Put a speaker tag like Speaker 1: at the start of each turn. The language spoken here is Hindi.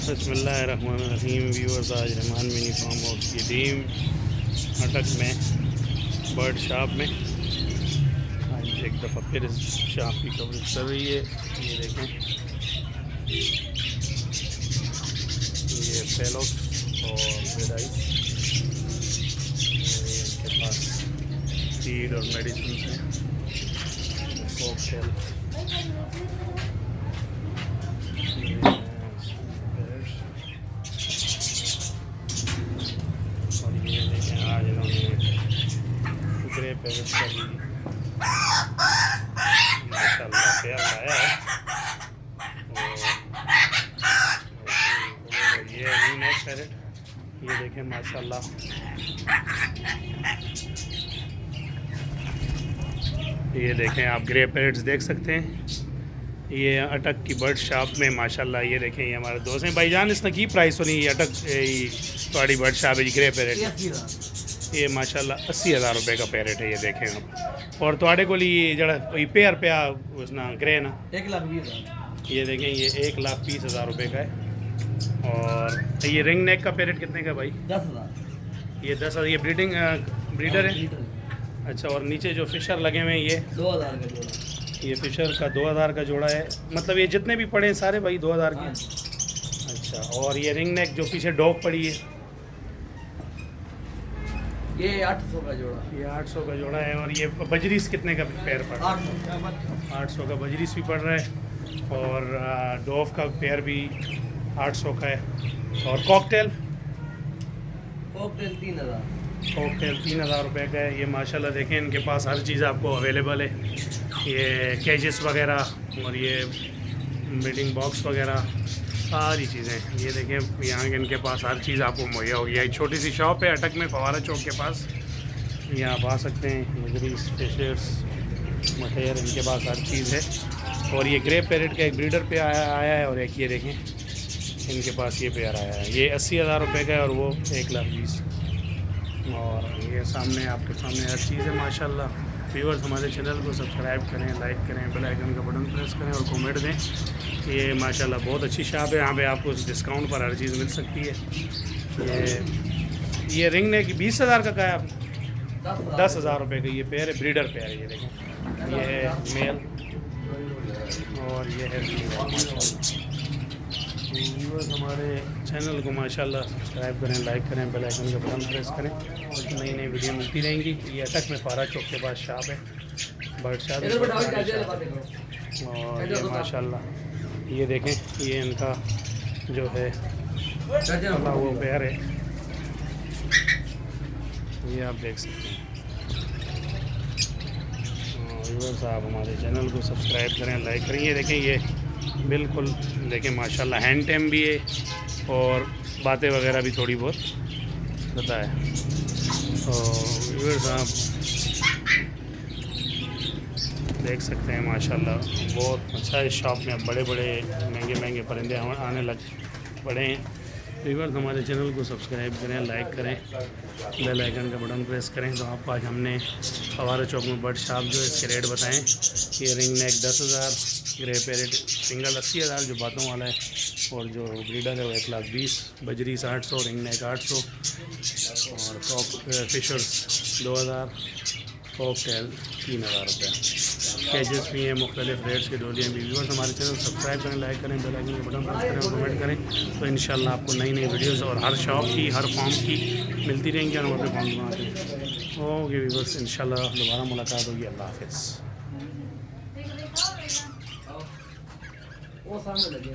Speaker 1: बिस्मिल्लाहिर्रहमानिर्रहीम व्यूअर्स, आज रहमान मिनी फार्म हाउस की टीम अटक में बर्ड शॉप में आज एक दफ़ा फिर इस शॉप की कवरेज कर रही है। ये देखें, ये फेलोक्स और वेडाइस, इनके पास फीड और मेडिसिन हैं। कॉकटेल और ये देखें, आज इन्होंने ग्रे पैकेट कर ली माशाल्लाह प्यार लाया है। और ये नहीं नेक पैरेट, ये देखें माशाल्लाह, ये देखें आप ग्रे पैरेट्स देख सकते हैं। ये अटक की बर्ड शॉप में माशाल्लाह, ये देखें, ये हमारे दोस्त हैं भाईजान। इसने की प्राइस होनी है अटक थोड़ी बर्ड शॉप है ग्रे पैरेट, ये माशाल्लाह 80,000 रुपये का पैरेट है। ये देखें आप, और थोड़े को ये जरा पेयर पे उसना ग्रे ना
Speaker 2: 1,20,000,
Speaker 1: ये देखें, ये 1,20,000 रुपये का है। और ये रिंग नेक का पैरेट कितने का भाई?
Speaker 2: 10,000।
Speaker 1: ये 10,000। ये ब्रीडर है। अच्छा, और नीचे जो फिशर लगे हुए हैं ये
Speaker 2: 2,000 का जोड़ा, ये
Speaker 1: फिशर का 2,000 का जोड़ा है। मतलब ये जितने भी पड़े हैं सारे भाई 2,000 के। अच्छा, और ये रिंग नेक जो पीछे डॉग पड़ी है
Speaker 2: ये 800 का जोड़ा,
Speaker 1: ये 800 का जोड़ा है। और ये बजरीस कितने का पेयर पड़ रहा है? 800 का बजरीस भी पड़ रहा है। और डॉव का पेयर भी 800 का है। और कॉकटेल 3,000 रुपये का है। ये माशाल्लाह देखें, इनके पास हर चीज़ आपको अवेलेबल है। ये केजेस वगैरह और ये ब्रीडिंग बॉक्स वगैरह सारी चीज़ें, ये देखें यहाँ के इनके पास हर चीज़ आपको मुहैया होगी। एक छोटी सी शॉप है अटक में, फवारा चौक के पास। यहाँ आप आ सकते हैं। मगरीस, फिशर्स, मटेर, इनके पास हर चीज़ है। और ये ग्रे पैरेट का एक ब्रीडर पे आया है। और एक ये देखें, इनके पास ये पेयर आया है, ये 80,000 रुपये का है और वो 1,20,000। और ये सामने आपके सामने हर चीज़ है माशाल्लाह। व्यूअर्स, हमारे चैनल को सब्सक्राइब करें, लाइक करें, बेल आइकन का बटन प्रेस करें और कमेंट दें। ये माशाल्लाह बहुत अच्छी शॉप है। यहाँ पे आपको डिस्काउंट पर हर चीज़ मिल सकती है। ये रिंग ने 20,000 का है, आप 10,000 रुपये का ये पेयर है, ब्रीडर पेयर है। ये देखें, ये है मेल और ये है फीमेल। व्यूअर्स, हमारे चैनल को माशाल्लाह सब्सक्राइब करें, लाइक करें, बेल आइकन का बटन प्रेस करें। नई नई वीडियो मिलती रहेंगी। ये अटक में फवारा चौक के पास शॉप है, बर्ड शॉप। और ये माशाल्लाह, ये देखें, ये इनका जो है वो पेयर है, ये आप देख सकते हैं। व्यूअर्स, आप हमारे चैनल को सब्सक्राइब करें, लाइक करें। ये देखें, ये बिल्कुल देखें माशाल्लाह हैंड टेम भी है और बातें वगैरह भी थोड़ी बहुत पता है। तो व्यूअर्स, आप देख सकते हैं माशाल्लाह बहुत अच्छा है। इस शॉप में अब बड़े बड़े महंगे महंगे परिंदे आने लग पड़े हैं। व्यूअर्स, हमारे चैनल को सब्सक्राइब करें, लाइक करें, बेल आइकन का बटन प्रेस करें। तो आपको आज हमने फवारा चौक में बर्ड शॉप जो इसके रेट बताएं। ये ring neck 10,000, grey parrot single 80,000 जो बातों वाला है, और जो ब्रीडर है वो 1,20,000, बजरीस 800, रिंग नेक 800, और फिशर्स 2,000, कॉकटेल 3,000 रुपये। कैजेस भी हैं, मुख्तलिफ रेट्स के डोलियाँ भी। व्यूअर्स, हमारे चैनल सब्सक्राइब करें, लाइक करें, बेल आइकन का बटन प्रेस करें और कमेंट करें। तो इंशाल्लाह आपको नई नई वीडियोस और हर शॉप की, हर फॉर्म की मिलती रहेंगी। और वहाँ फॉर्म बनाते हैं। ओके व्यूअर्स, इंशाल्लाह दोबारा मुलाकात होगी। अल्लाह हाफ़िज़।
Speaker 2: वो सामने लगे।